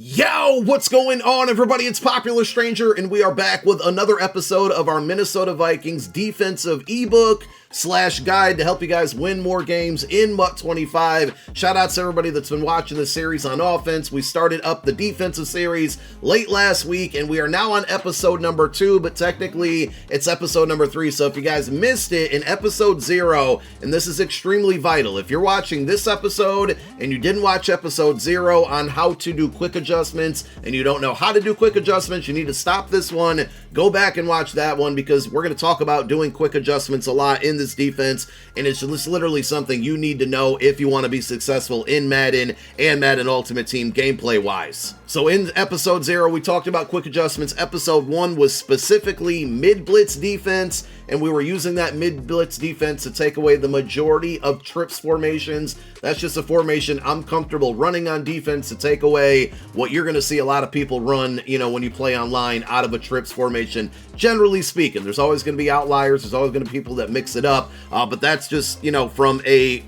Yo, what's going on, everybody? It's Popular Stranger, and we are back with another episode of our Minnesota Vikings defensive ebook / guide to help you guys win more games in MUT 25. Shout out to everybody that's been watching this series on offense. We started up the defensive series late last week, and we are now on episode number 2, but technically it's episode number 3. So if you guys missed it in episode 0, and this is extremely vital, if you're watching this episode and you didn't watch episode 0 on how to do quick adjustments and you don't know how to do quick adjustments, you need to stop this one, go back and watch that one, because we're going to talk about doing quick adjustments a lot in this defense, and it's just literally something you need to know if you want to be successful in Madden and Madden Ultimate Team gameplay wise. So in episode 0, we talked about quick adjustments. Episode 1 was specifically mid-blitz defense, and we were using that mid-blitz defense to take away the majority of trips formations. That's just a formation I'm comfortable running on defense to take away what you're going to see a lot of people run, when you play online out of a trips formation. Generally speaking, there's always going to be outliers. There's always going to be people that mix it up. But that's just, from a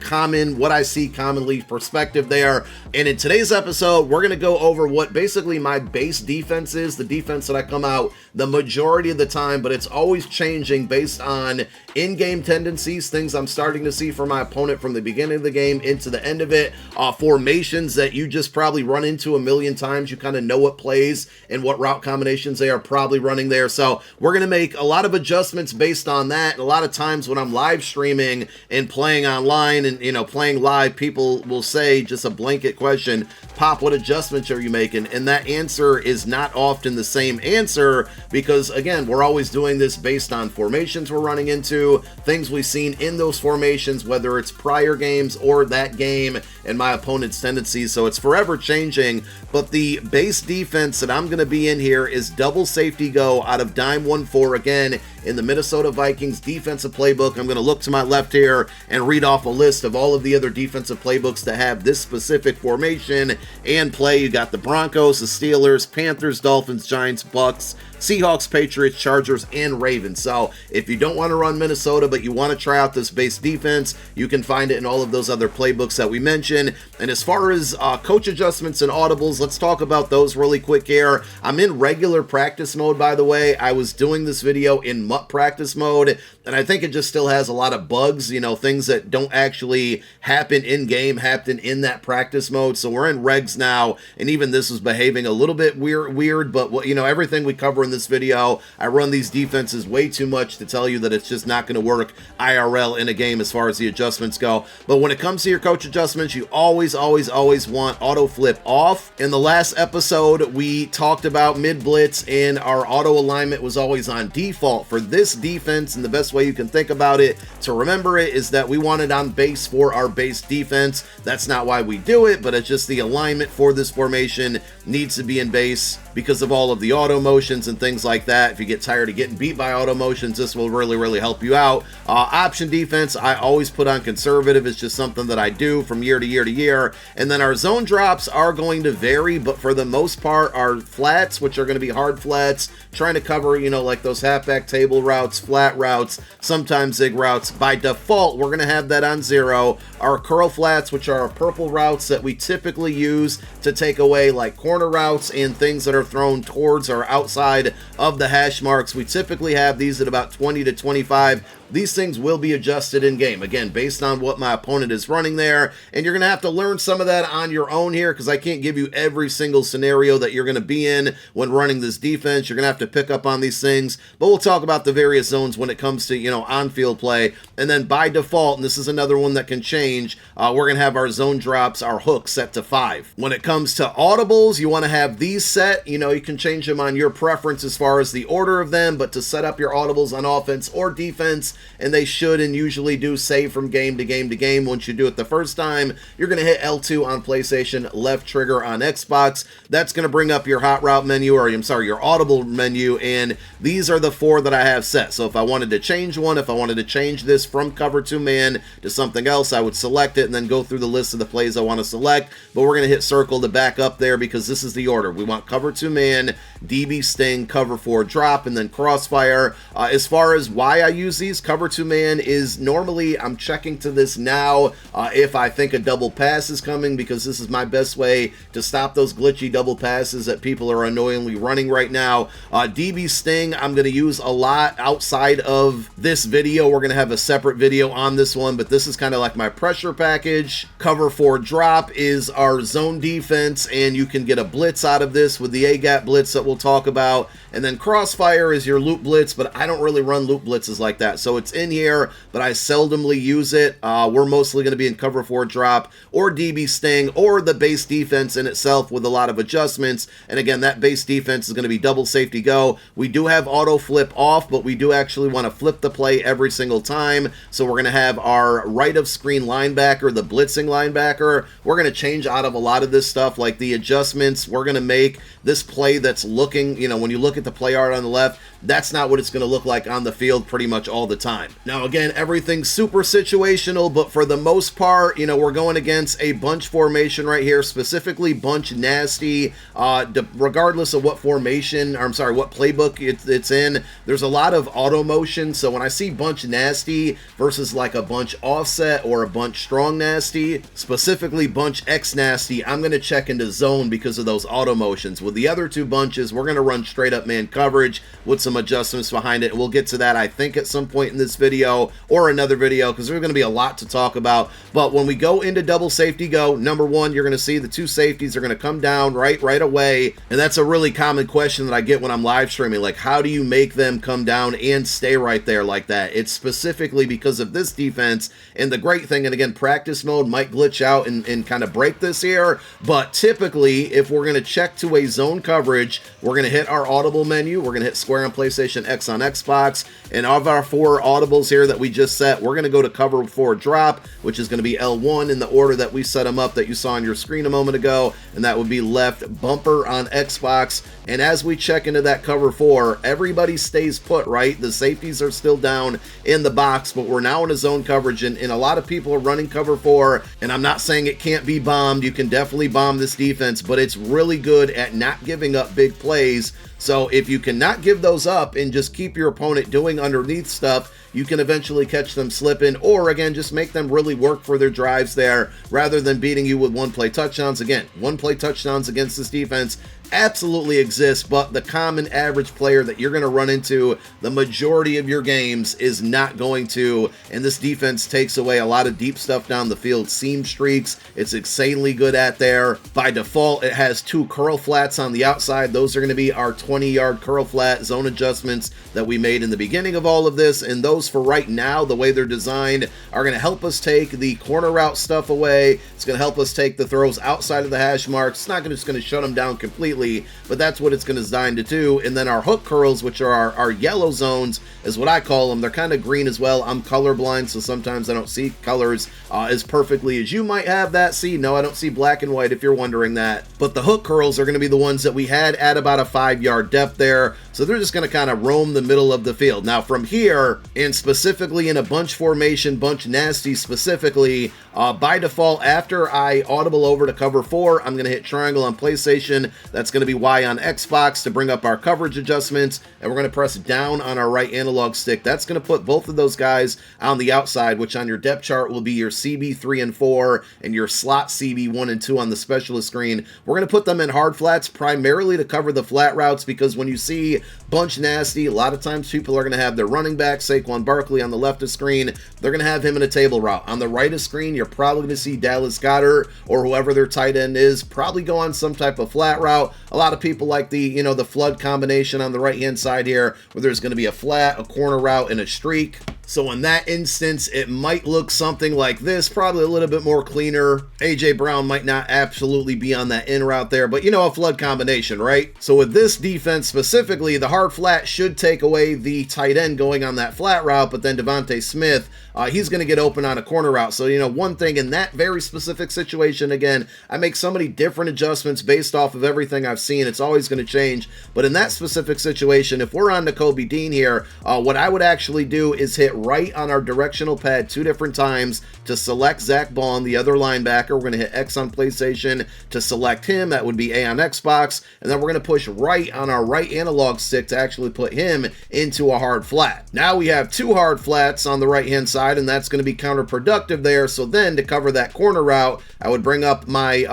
what I see commonly perspective there. And in today's episode, we're going to go over what basically my base defense is, the defense that I come out the majority of the time, but it's always changing based on in-game tendencies, things I'm starting to see from my opponent from the beginning of the game into the end of it, formations that you just probably run into a million times. You kind of know what plays and what route combinations they are probably running there. So we're going to make a lot of adjustments based on that. And a lot of times when I'm live streaming and playing online and, playing live, people will say just a blanket question, Pop, what adjustments are you making? And that answer is not often the same answer, because again, we're always doing this based on formations we're running into, things we've seen in those formations, whether it's prior games or that game and my opponent's tendencies. So it's forever changing, but the base defense that I'm going to be in here is double safety go out of dime 1-4 again in the Minnesota Vikings defensive playbook. I'm going to look to my left here and read off a list of all of the other defensive playbooks that have this specific formation and play. You got the Broncos, the Steelers, Panthers, Dolphins, Giants, Bucks, Seahawks, Patriots, Chargers, and Ravens. So if you don't want to run Minnesota, but you want to try out this base defense, you can find it in all of those other playbooks that we mentioned. And as far as coach adjustments and audibles, let's talk about those really quick here. I'm in regular practice mode, by the way. I was doing this video in MUT practice mode, and I think it just still has a lot of bugs, things that don't actually happen in game happen in that practice mode. So we're in regs now, and even this is behaving a little bit weird, but everything we cover in this video, I run these defenses way too much to tell you that it's just not going to work IRL in a game as far as the adjustments go. But when it comes to your coach adjustments, you always want auto flip off. In the last episode, we talked about mid blitz, and our auto alignment was always on default for this defense. And the best way you can think about it to remember it is that we want it on base for our base defense. That's not why we do it, but it's just the alignment for this formation needs to be in base because of all of the auto motions and things like that. If you get tired of getting beat by auto motions, this will really help you out. Option defense, I always put on conservative. It's just something that I do from year to year to year. And then our zone drops are going to vary, but for the most part, our flats, which are going to be hard flats, trying to cover, like those halfback table routes, flat routes, sometimes zig routes. By default, we're going to have that on 0. Our curl flats, which are our purple routes that we typically use to take away like corner routes and things that are thrown towards or outside of the hash marks, we typically have these at about 20 to 25. These things will be adjusted in game, again, based on what my opponent is running there. And you're going to have to learn some of that on your own here, because I can't give you every single scenario that you're going to be in when running this defense. You're going to have to pick up on these things, but we'll talk about the various zones when it comes to, on-field play. And then by default, and this is another one that can change, we're going to have our zone drops, our hooks set to 5. When it comes to audibles, you want to have these set. You can change them on your preference as far as the order of them, but to set up your audibles on offense or defense, and they should and usually do save from game to game to game. Once you do it the first time, you're going to hit L2 on PlayStation, left trigger on Xbox. That's going to bring up your hot route menu, or your audible menu, and these are the 4 that I have set. So if I wanted to change one, if I wanted to change this from cover 2 man to something else, I would select it and then go through the list of the plays I want to select. But we're going to hit circle to back up there, because this is the order. We want cover 2 man, DB sting, cover 4 drop, and then crossfire. As far as why I use these, cover two man is normally, I'm checking to this now if I think a double pass is coming, because this is my best way to stop those glitchy double passes that people are annoyingly running right now. DB Sting, I'm going to use a lot outside of this video. We're going to have a separate video on this one, but this is kind of like my pressure package. Cover 4 drop is our zone defense, and you can get a blitz out of this with the A-gap blitz that we'll talk about. And then Crossfire is your loop blitz, but I don't really run loop blitzes like that. So it's in here, but I seldomly use it. We're mostly going to be in cover 4 drop or DB Sting or the base defense in itself with a lot of adjustments. And again, that base defense is going to be double safety go. We do have auto flip off, but we do actually want to flip the play every single time. So we're going to have our right of screen linebacker, the blitzing linebacker. We're going to change out of a lot of this stuff, like the adjustments. We're going to make this play that's looking, you know, when you look at the play art on the left, that's not what it's going to look like on the field pretty much all the time. Now, again, everything's super situational, but for the most part, you know, we're going against a bunch formation right here, specifically bunch nasty, regardless of what formation, or I'm sorry, what playbook it's in. There's a lot of auto motion, so when I see bunch nasty versus like a bunch offset or a bunch strong nasty, specifically bunch X nasty, I'm going to check into zone because of those auto motions. With the other two bunches, we're going to run straight up man coverage with some adjustments behind it. We'll get to that, I think, at some point in this video or another video, because there's going to be a lot to talk about. But when we go into double safety go, number one, you're going to see the two safeties are going to come down right away. And that's a really common question that I get when I'm live streaming, like, how do you make them come down and stay right there like that? It's specifically because of this defense. And the great thing, and again, practice mode might glitch out and kind of break this here, but typically if we're going to check to a zone coverage, we're going to hit our audible menu, we're going to hit square on PlayStation, X on Xbox, and of our 4 audibles here that we just set, we're going to go to cover 4 drop, which is going to be L1 in the order that we set them up that you saw on your screen a moment ago, and that would be left bumper on Xbox. And as we check into that cover 4, everybody stays put, right? The safeties are still down in the box, but we're now in a zone coverage, and a lot of people are running cover 4, and I'm not saying it can't be bombed. You can definitely bomb this defense, but it's really good at not giving up big plays. So if you cannot give those up and just keep your opponent doing underneath stuff, you can eventually catch them slipping, or again, just make them really work for their drives there rather than beating you with one-play touchdowns. Again, one-play touchdowns against this defense absolutely exists, but the common average player that you're going to run into the majority of your games is not going to, and this defense takes away a lot of deep stuff down the field. Seam streaks, it's insanely good at there. By default, it has 2 curl flats on the outside. Those are going to be our 20-yard curl flat zone adjustments that we made in the beginning of all of this, and those for right now, the way they're designed, are going to help us take the corner route stuff away. It's going to help us take the throws outside of the hash marks. It's not just going to shut them down completely, but that's what it's going to design to do. And then our hook curls, which are our yellow zones, is what I call them. They're kind of green as well. I'm colorblind, so sometimes I don't see colors as perfectly as you might have that. See, no, I don't see black and white if you're wondering that. But the hook curls are going to be the ones that we had at about a 5-yard depth there. So they're just going to kind of roam the middle of the field. Now from here, and specifically in a bunch formation, bunch nasty specifically, by default, after I audible over to cover 4, I'm going to hit triangle on PlayStation. That's going to be Y on Xbox to bring up our coverage adjustments, and we're going to press down on our right analog stick. That's going to put both of those guys on the outside, which on your depth chart will be your CB 3 and 4 and your slot CB 1 and 2 on the specialist screen. We're going to put them in hard flats primarily to cover the flat routes, because when you see bunch nasty, a lot of times people are going to have their running back, Saquon Barkley, on the left of screen. They're going to have him in a table route. On the right of screen, you're probably going to see Dallas Goedert or whoever their tight end is probably go on some type of flat route. A lot of people like the, the flood combination on the right-hand side here, where there's going to be a flat, a corner route, and a streak. So in that instance, it might look something like this, probably a little bit more cleaner. A.J. Brown might not absolutely be on that in route there, but a flood combination, right? So with this defense specifically, the hard flat should take away the tight end going on that flat route, but then Devontae Smith, he's going to get open on a corner route. So, one thing in that very specific situation, again, I make so many different adjustments based off of everything I've seen. It's always going to change. But in that specific situation, if we're on Nakobe Dean here, what I would actually do is hit hit right on our directional pad 2 different times to select Zach Baun, the other linebacker. We're going to hit X on PlayStation to select him. That would be A on Xbox. And then we're going to push right on our right analog stick to actually put him into a hard flat. Now we have 2 hard flats on the right-hand side, and that's going to be counterproductive there. So then to cover that corner route, I would bring up my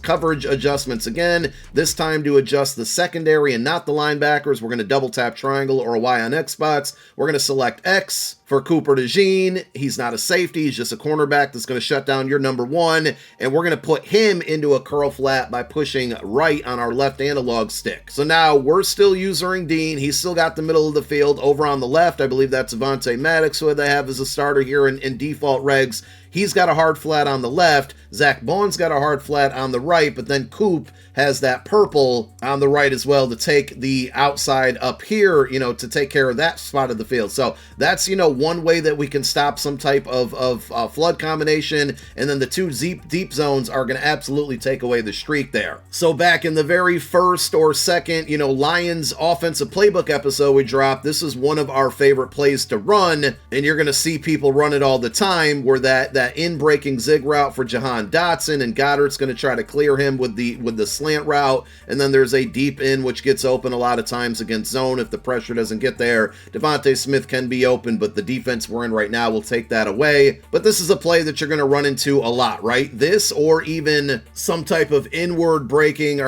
coverage adjustments again, this time to adjust the secondary and not the linebackers. We're going to double tap triangle or Y on Xbox. We're going to select X for Cooper DeJean. He's not a safety, he's just a cornerback that's going to shut down your number 1, and we're going to put him into a curl flat by pushing right on our left analog stick. So now we're still using Dean. He's still got the middle of the field. Over on the left, I believe that's Avonte Maddox, who they have as a starter here in default regs. He's got a hard flat on the left. Zach Baun's got a hard flat on the right, but then Coop has that purple on the right as well to take the outside up here, to take care of that spot of the field. So that's, one way that we can stop some type of flood combination, and then the 2 deep zones are going to absolutely take away the streak there. So back in the very first or second, Lions offensive playbook episode we dropped, this is one of our favorite plays to run, and you're going to see people run it all the time, where that in-breaking zig route for Jahan Dotson, and Goddard's going to try to clear him with the slant route, and then there's a deep in which gets open a lot of times against zone if the pressure doesn't get there. Devontae Smith can be open, but the defense we're in right now will take that away. But this is a play that you're going to run into a lot, right? This, or even some type of outward breaking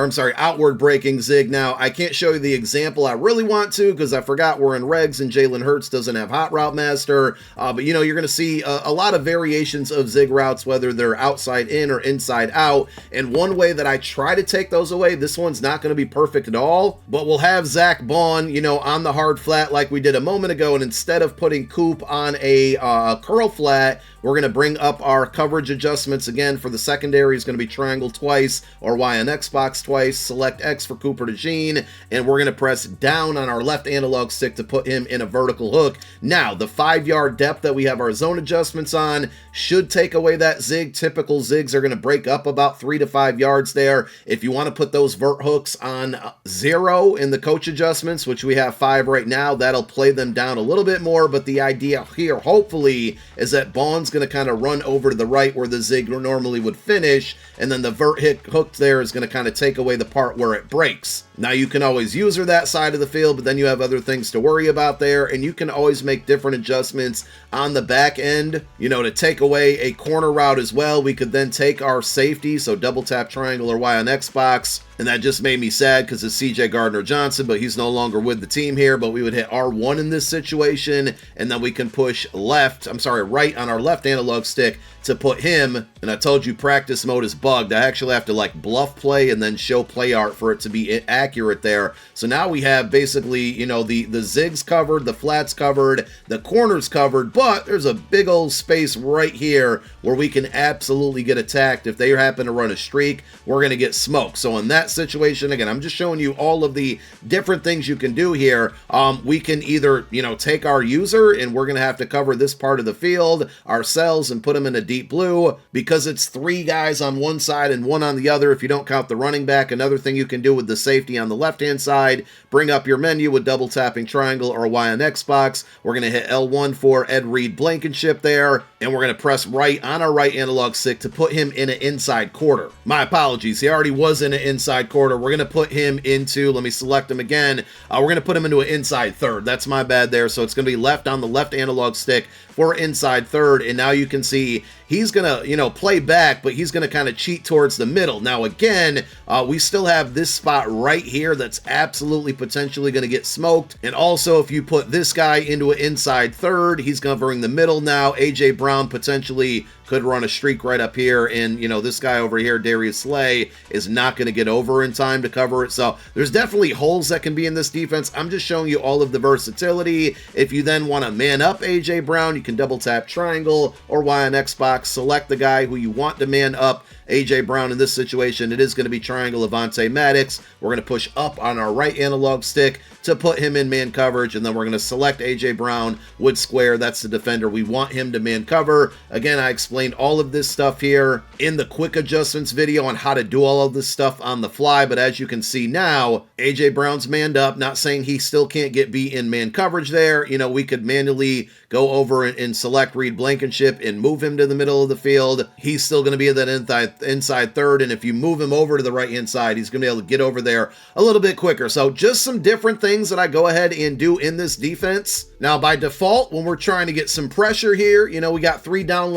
zig. Now, I can't show you the example I really want to because I forgot we're in regs and Jalen Hurts doesn't have Hot Route Master, but you're going to see a lot of variations of zig routes, whether they're outside in or inside out. And one way that I try to take those away, this one's not going to be perfect at all, but we'll have Zach Baun, on the hard flat like we did a moment ago, and instead of putting Coop on a curl flat, we're going to bring up our coverage adjustments again. For the secondary, is going to be triangle twice or Y on Xbox twice, select X for Cooper DeJean, and we're going to press down on our left analog stick to put him in a vertical hook. Now, the 5-yard depth that we have our zone adjustments on should take away that zig. Typical zigs are going to break up about 3 to 5 yards there. If you want to put those vert hooks on 0 in the coach adjustments, which we have 5 right now, that'll play them down a little bit more. But the idea here, hopefully, is that Baun's going to kind of run over to the right where the zig normally would finish, and then the vert hook there is going to kind of take away the part where it breaks. Now, you can always user that side of the field, but then you have other things to worry about there, and you can always make different adjustments on the back end, to take away a corner route as well. We could then take our safety, so double tap triangle or Y on Xbox, and that just made me sad because it's CJ Gardner-Johnson, but he's no longer with the team here. But we would hit R1 in this situation, and then we can push right on our left analog stick to put him. And I told you practice mode is bugged. I actually have to bluff play and then show play art for it to be accurate there. So now we have basically, the zigs covered, the flats covered, the corners covered, but there's a big old space right here where we can absolutely get attacked. If they happen to run a streak, we're going to get smoked. So in that situation, again, I'm just showing you all of the different things you can do here. We can either, take our user and we're going to have to cover this part of the field ourselves and put them in a deep blue because it's 3 guys on one side and 1 on the other if you don't count the running back. Another thing you can do with the safety on the left-hand side, bring up your menu with double tapping triangle or Y on Xbox. We're going to hit L1 for Ed Reed Blankenship there, and we're going to press right on our right analog stick to put him in an inside quarter. My apologies, he already was in an inside quarter. We're going to put him into, let me select him again. We're going to put him into an inside third. That's my bad there. So it's going to be left on the left analog stick for inside third, and now you can see he's going to, play back, but he's going to kind of cheat towards the middle. Now, again, we still have this spot right here that's absolutely potentially going to get smoked, and also if you put this guy into an inside third, he's covering the middle now. A.J. Brown potentially could run a streak right up here, and, this guy over here, Darius Slay, is not going to get over in time to cover it. So there's definitely holes that can be in this defense. I'm just showing you all of the versatility. If you then want to man up A.J. Brown, you can double tap triangle or Y on Xbox, select the guy who you want to man up A.J. Brown in this situation, it is going to be triangle Avonte Maddox. We're going to push up on our right analog stick to put him in man coverage, and then we're going to select A.J. Brown, wood square. That's the defender. We want him to man cover. Again, I explained all of this stuff here in the quick adjustments video on how to do all of this stuff on the fly, but as you can see now, A.J. Brown's manned up. Not saying he still can't get beat in man coverage there. You know, we could manually go over and select Reed Blankenship and move him to the middle of the field. He's still going to be at that inside third, and if you move him over to the right-hand side, he's going to be able to get over there a little bit quicker. So just some different things that I go ahead and do in this defense. Now, by default, when we're trying to get some pressure here, you know, we got 3 down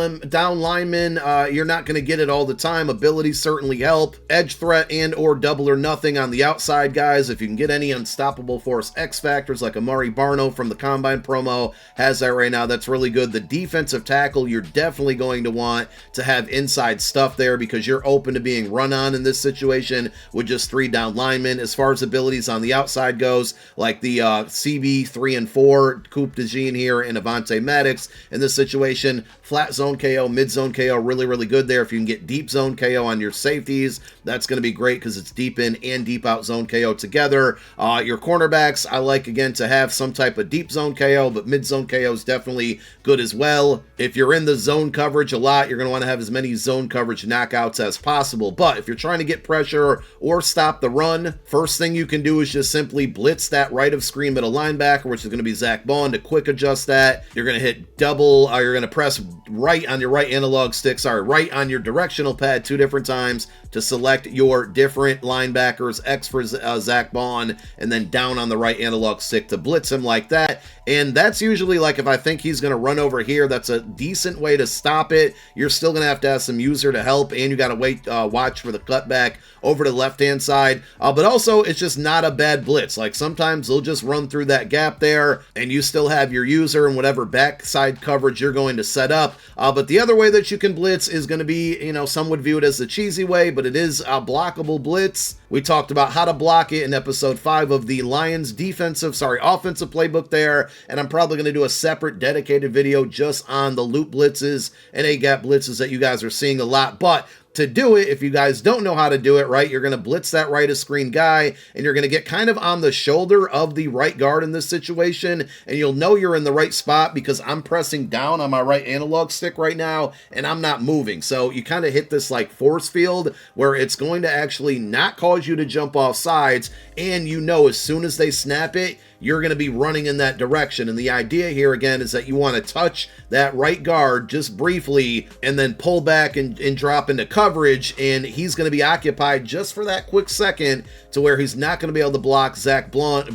linemen. You're not going to get it all the time. Abilities certainly help. Edge threat and or double or nothing on the outside, guys. If you can get any unstoppable force X factors like Amari Barno from the Combine promo has that right now, that's really good. The defensive tackle, you're definitely going to want to have inside stuff there because you're open to being run on in this situation with just 3 down linemen. As far as abilities on the outside goes, like the CB 3 and 4, Coop DeJean here and Avonte Maddox in this situation, flat zone KO, mid zone KO, really, really good there. If you can get deep zone KO on your safeties, that's going to be great because it's deep in and deep out zone KO together. Your cornerbacks, I like, again, to have some type of deep zone KO, but mid zone KO is definitely good as well. If you're in the zone coverage a lot, you're going to want to have as many zone coverage knockouts as possible. But if you're trying to get pressure or stop the run, first thing you can do is just simply blitz that right of screen middle linebacker, which is going to be Zach Bond. To quick adjust that, you're going to hit double, you're going to press right on your right analog stick, right on your directional pad 2 different times to select your different linebackers, X for Zach Bond, and then down on the right analog stick to blitz him like that. And that's usually, like, if I think he's going to run over here, that's a decent way to stop it. You're still going to have some user to help, and you got to watch for the cutback over to the left-hand side. But also, it's just not a bad blitz. Like, sometimes they'll just run through that gap there, and you still have your user and whatever backside coverage you're going to set up. But the other way that you can blitz is going to be, you know, some would view it as the cheesy way, but it is a blockable blitz. We talked about how to block it in episode 5 of the Lions offensive playbook there, and I'm probably going to do a separate dedicated video just on the loop blitzes and A-gap blitzes that you guys are seeing a lot. But to do it, if you guys don't know how to do it right, you're going to blitz that right of screen guy, and you're going to get kind of on the shoulder of the right guard in this situation, and you'll know you're in the right spot because I'm pressing down on my right analog stick right now, and I'm not moving. So you kind of hit this like force field where it's going to actually not cause you to jump off sides, and you know as soon as they snap it, you're going to be running in that direction. And the idea here, again, is that you want to touch that right guard just briefly and then pull back and drop into coverage, and he's going to be occupied just for that quick second to where he's not going to be able to block Zach Bond.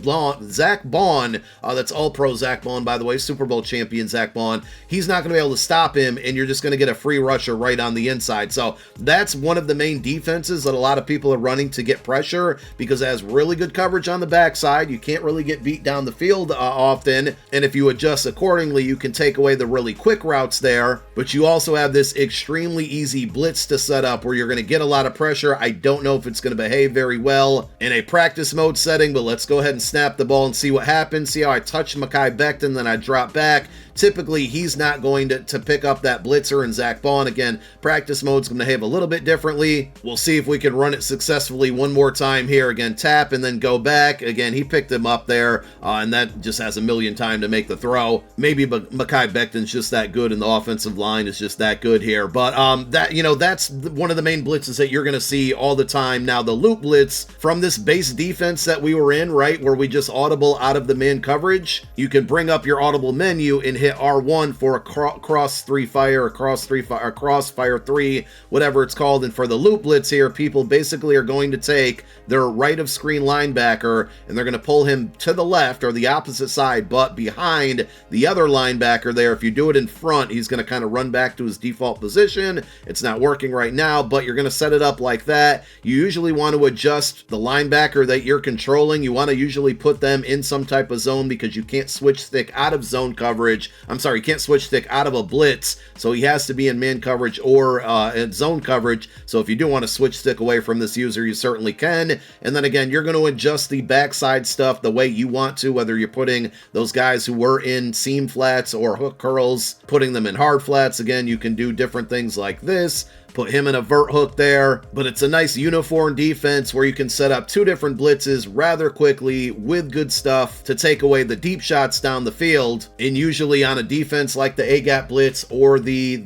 That's all-pro Zach Bond, by the way, Super Bowl champion Zach Bond. He's not going to be able to stop him, and you're just going to get a free rusher right on the inside. So that's one of the main defenses that a lot of people are running to get pressure because it has really good coverage on the backside. You can't really get beat down the field often, and if you adjust accordingly, you can take away the really quick routes there, but you also have this extremely easy blitz to set up where you're going to get a lot of pressure. I don't know if it's going to behave very well in a practice mode setting, but let's go ahead and snap the ball and see what happens. See how I touch Mekhi Becton, then I drop back. Typically, he's not going to pick up that blitzer, and Zach Bond, again, practice mode's going to behave a little bit differently. We'll see if we can run it successfully one more time here. Again, tap and then go back. Again, he picked him up there, and that just has a million time to make the throw. Maybe Mekhi Becton's just that good, and the offensive line is just that good here. But that's one of the main blitzes that you're going to see all the time. Now, the loop blitz from this base defense that we were in, right, where we just audible out of the man coverage, you can bring up your audible menu and hit R1 for a crossfire 3, whatever it's called. And for the loop blitz here, people basically are going to take their right of screen linebacker and they're going to pull him to the left or the opposite side, but behind the other linebacker there. If you do it in front, he's going to kind of run back to his default position. It's not working right now, but you're going to set it up like that. You usually want to adjust the linebacker that you're controlling. You want to usually put them in some type of zone because you can't switch stick out of zone coverage. You can't switch stick out of a blitz, so he has to be in man coverage or in zone coverage. So if you do want to switch stick away from this user, you certainly can. And then again, you're going to adjust the backside stuff the way you want to, whether you're putting those guys who were in seam flats or hook curls, putting them in hard flats. Again, you can do different things like this. put him in a vert hook there. But it's a nice uniform defense where you can set up 2 different blitzes rather quickly with good stuff to take away the deep shots down the field. And usually on a defense like the A-gap blitz or the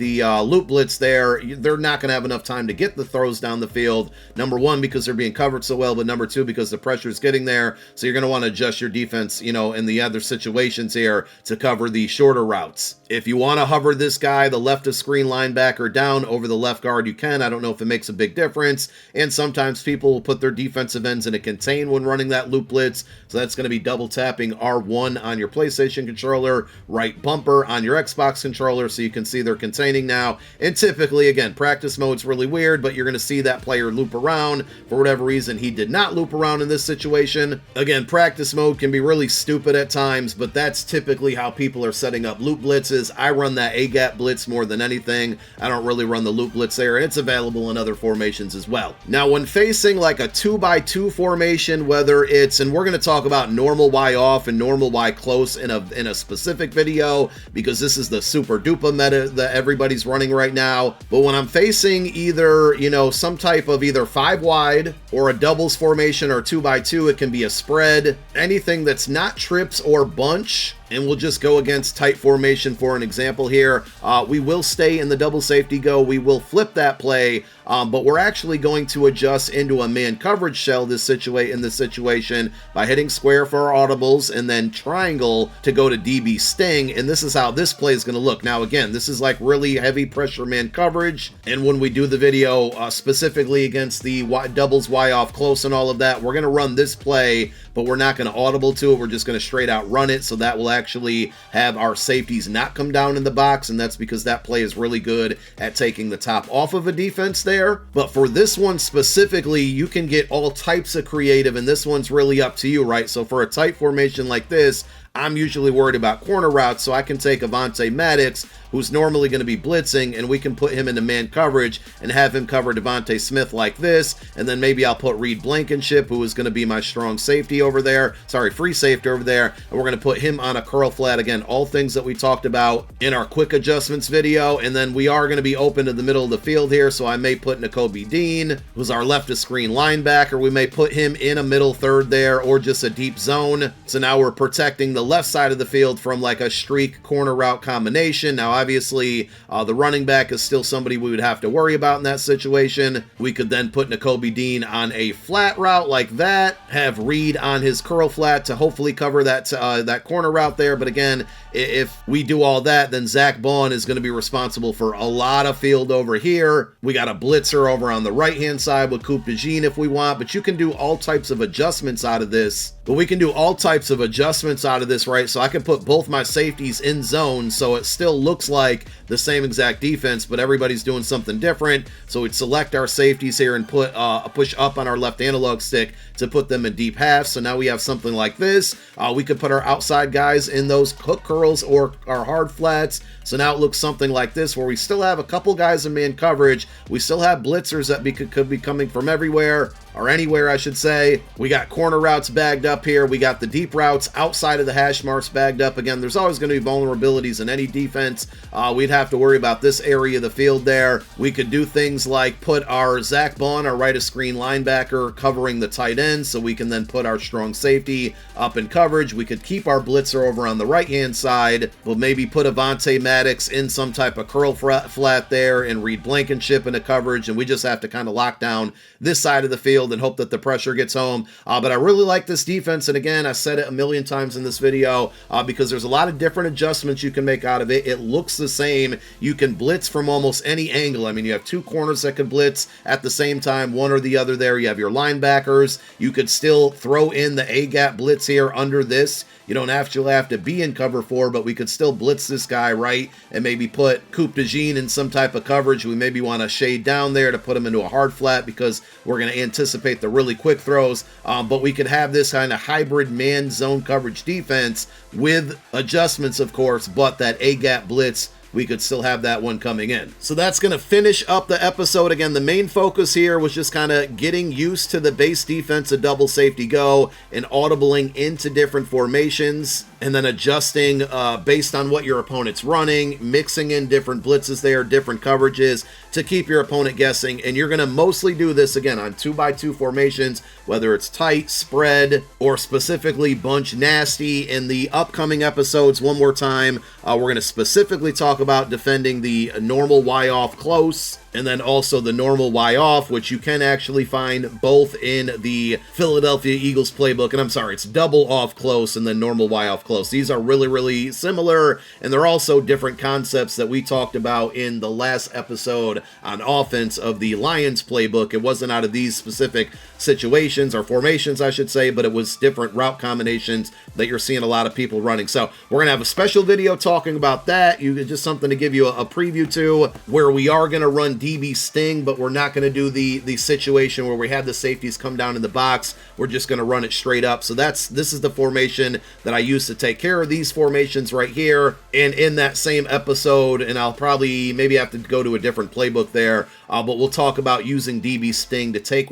loop blitz there, they're not going to have enough time to get the throws down the field. Number one, because they're being covered so well, but number two, because the pressure is getting there. So you're going to want to adjust your defense, you know, in the other situations here to cover the shorter routes. If you want to hover this guy, the left of screen linebacker, down over the left guard, you can. I don't know if it makes a big difference. And sometimes people will put their defensive ends in a contain when running that loop blitz. So that's going to be double tapping R1 on your PlayStation controller, right bumper on your Xbox controller, so you can see they're containing now. And typically, again, practice mode's really weird, but you're going to see that player loop around. For whatever reason, he did not loop around in this situation. Again, practice mode can be really stupid at times, but that's typically how people are setting up loop blitzes. I run that A-gap blitz more than anything. I don't really run the loop blitz there, and it's available in other formations as well. Now, when facing like a 2x2 formation, whether it's, and we're going to talk about normal Y off and normal Y close in a specific video, because this is the super duper meta that everybody's running right now. But when I'm facing either, you know, some type of either 5 wide or a doubles formation or 2x2, it can be a spread, anything that's not trips or bunch. And we'll just go against tight formation for an example here. We will stay in the double safety go. We will flip that play, but we're actually going to adjust into a man coverage shell in this situation by hitting square for our audibles and then triangle to go to DB sting. And this is how this play is going to look. Now, again, this is like really heavy pressure man coverage. And when we do the video specifically against the doubles Y off close and all of that, we're going to run this play, but we're not going to audible to it. We're just going to straight out run it. So that will actually have our safeties not come down in the box, and that's because that play is really good at taking the top off of a defense there. But for this one specifically, you can get all types of creative, and this one's really up to you, right? So for a tight formation like this, I'm usually worried about corner routes, so I can take Avonte Maddox, who's normally going to be blitzing, and we can put him into man coverage and have him cover Devontae Smith like this, and then maybe I'll put Reed Blankenship, who is going to be my strong safety over there, free safety over there, and we're going to put him on a curl flat. Again, all things that we talked about in our quick adjustments video. And then we are going to be open to the middle of the field here, so I may put Nakobe Dean, who's our left of screen linebacker. We may put him in a middle third there, or just a deep zone. So now we're protecting the left side of the field from like a streak corner route combination. Now, obviously, the running back is still somebody we would have to worry about in that situation. We could then put Nakobe Dean on a flat route like that, have Reed on his curl flat to hopefully cover that corner route there. But again, if we do all that, then Zach Bond is going to be responsible for a lot of field over here. We got a blitzer over on the right-hand side with Coupe de Jean if we want, but you can do all types of adjustments out of this. But we can do all types of adjustments out of this, right? So I can put both my safeties in zone, so it still looks like the same exact defense, but everybody's doing something different. So we'd select our safeties here and put a push up on our left analog stick to put them in deep half. So now we have something like this. We could put our outside guys in those hook curls or our hard flats. So now it looks something like this, where we still have a couple guys in man coverage. We still have blitzers that could be coming from everywhere, or anywhere, I should say. We got corner routes bagged up here. We got the deep routes outside of the hash marks bagged up. Again, there's always going to be vulnerabilities in any defense. We'd have to worry about this area of the field there. We could do things like put our Zach Bond, our right of screen linebacker, covering the tight end, so we can then put our strong safety up in coverage. We could keep our blitzer over on the right-hand side, but maybe put Avonte Maddox in some type of curl flat there and Reed Blankenship into coverage, and we just have to kind of lock down this side of the field and hope that the pressure gets home. But I really like this defense, and again, I said it a million times in this video, because there's a lot of different adjustments you can make out of it. It looks the same. You can blitz from almost any angle. I mean, you have two corners that can blitz at the same time, one or the other there. You have your linebackers. You could still throw in the A-gap blitz here under this. You don't actually have to be in cover 4, but we could still blitz this guy, right, and maybe put Coupe de Jean in some type of coverage. We maybe want to shade down there to put him into a hard flat because we're going to anticipate the really quick throws. But we could have this kind of hybrid man zone coverage defense with adjustments, of course, but that A-gap blitz, we could still have that one coming in. So that's going to finish up the episode. Again, the main focus here was just kind of getting used to the base defense of double safety go and audibling into different formations, and then adjusting based on what your opponent's running, mixing in different blitzes there, different coverages to keep your opponent guessing. And you're going to mostly do this, again, on 2x2 formations, whether it's tight, spread, or specifically bunch nasty. In the upcoming episodes, one more time, we're going to specifically talk about defending the normal Y off close, and then also the normal Y off, which you can actually find both in the Philadelphia Eagles playbook. And I'm sorry, it's double off close and then normal Y off close. These are really, really similar, and they're also different concepts that we talked about in the last episode on offense of the Lions playbook. It wasn't out of these specific situations, or formations, I should say, but it was different route combinations that you're seeing a lot of people running. So we're going to have a special video talking about that. Just something to give you a preview to, where we are going to run DB sting, but we're not going to do the situation where we have the safeties come down in the box. We're just going to run it straight up. So this is the formation that I use to take care of these formations right here. And in that same episode, and I'll probably maybe have to go to a different playbook there, but we'll talk about using DB sting to take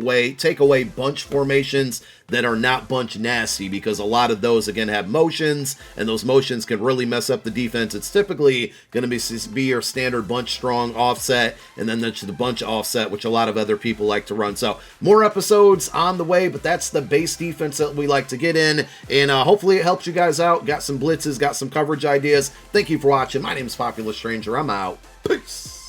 away bunch formations that are not bunch nasty, because a lot of those, again, have motions, and those motions can really mess up the defense. It's typically going to be your standard bunch strong offset, and then there's the bunch offset, which a lot of other people like to run. So more episodes on the way, but that's the base defense that we like to get in, and hopefully it helps you guys out. Got some blitzes, got some coverage ideas. Thank you for watching. My name is Popular Stranger. I'm out. Peace.